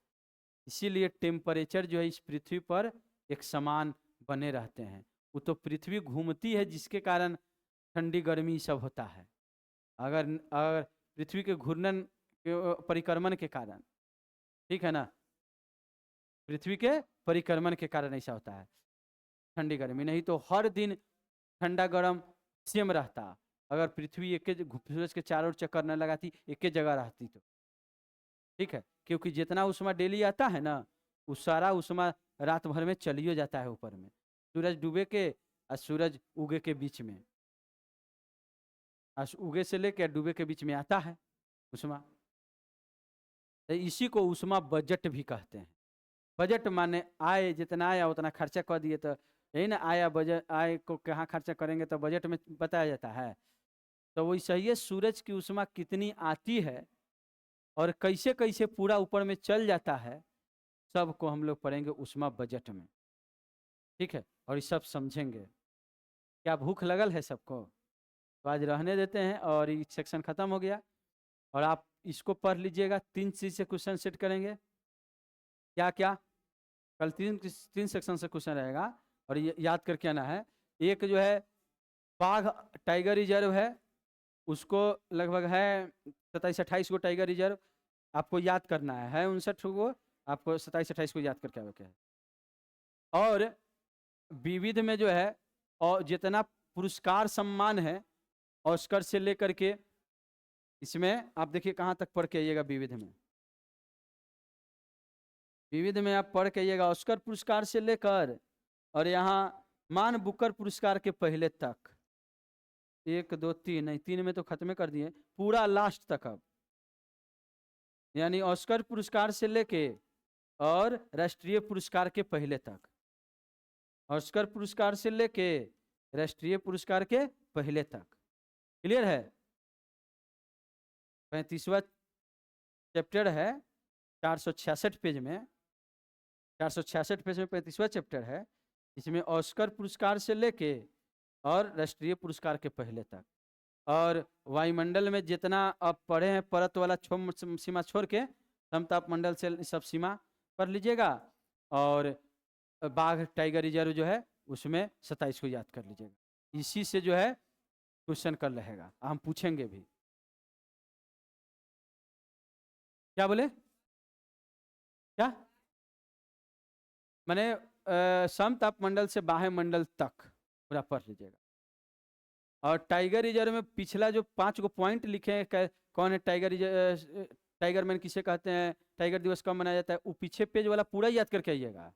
इसीलिए टेम्परेचर जो है इस पृथ्वी पर एक समान बने रहते हैं। वो तो पृथ्वी घूमती है जिसके कारण ठंडी गर्मी सब होता है। अगर अगर पृथ्वी के घूर्णन परिक्रमण के कारण, ठीक है ना, पृथ्वी के परिक्रमण के कारण ऐसा होता है ठंडी गर्मी, नहीं तो हर दिन ठंडा गर्म सेम रहता। अगर पृथ्वी एक सूरज के चारों ओर चक्कर न लगाती, एक जगह रहती तो, ठीक है। क्योंकि जितना उष्मा डेली आता है ना, वो सारा उष्मा रात भर में चलियो जाता है ऊपर में, सूरज डूबे के और सूरज उगे के बीच में, उगे से लेकर डूबे के बीच में आता है उष्मा। तो इसी को उष्मा बजट भी कहते हैं। बजट माने आय, जितना आया उतना खर्चा कर दिए, तो यही ना आया बजट, आय को कहाँ खर्चा करेंगे तो बजट में बताया जाता है। तो वही सही है, सूरज की उष्मा कितनी आती है और कैसे कैसे पूरा ऊपर में चल जाता है, सबको हम लोग पढ़ेंगे उष्मा बजट में, ठीक है। और ये सब समझेंगे। क्या भूख लगल है सबको? तो आज रहने देते हैं, और ये सेक्शन खत्म हो गया। और आप इसको पढ़ लीजिएगा। 3 चीज से क्वेश्चन सेट करेंगे। क्या क्या? कल तीन सेक्शन से क्वेश्चन रहेगा और ये याद करके आना है। एक जो है बाघ टाइगर रिजर्व है, उसको लगभग है 27-28 को टाइगर रिजर्व आपको याद करना है 59 को, आपको 27-28 को याद करके आवे है। और विविध में जो है और जितना पुरस्कार सम्मान है ऑस्कर से लेकर के, इसमें आप देखिए कहाँ तक पढ़ के आइएगा। विविध में आप पढ़ के आइएगा ऑस्कर पुरस्कार से लेकर और यहाँ मान बुकर पुरस्कार के पहले तक। 1 2 3 नहीं, 3 में तो खत्म कर दिए, पूरा लास्ट तक। अब यानी ऑस्कर पुरस्कार से लेके और राष्ट्रीय पुरस्कार के पहले तक, ऑस्कर पुरस्कार से लेके राष्ट्रीय पुरस्कार के पहले तक। क्लियर है? 35वां चैप्टर है 466 पेज में, 466 पेज में 35वां चैप्टर है। इसमें ऑस्कर पुरस्कार से लेके और राष्ट्रीय पुरस्कार के पहले तक। और वायुमंडल में जितना आप पढ़े हैं परत वाला सीमा छोड़ के समताप मंडल से सब सीमा पढ़ लीजिएगा। और बाघ टाइगर रिजर्व जो है उसमें 27 को याद कर लीजिएगा। इसी से जो है क्वेश्चन कर रहेगा, हम पूछेंगे भी। क्या बोले? क्या मैंने समताप मंडल से बाह्य मंडल तक पूरा पढ़ लीजिएगा। और टाइगर रिजर्व में पिछला जो 5 को पॉइंट लिखे हैं, कौन है टाइगर रिजर्व, टाइगर मैन किसे कहते हैं, टाइगर दिवस कब मनाया जाता है, वो पीछे पेज वाला पूरा याद करके आइएगा।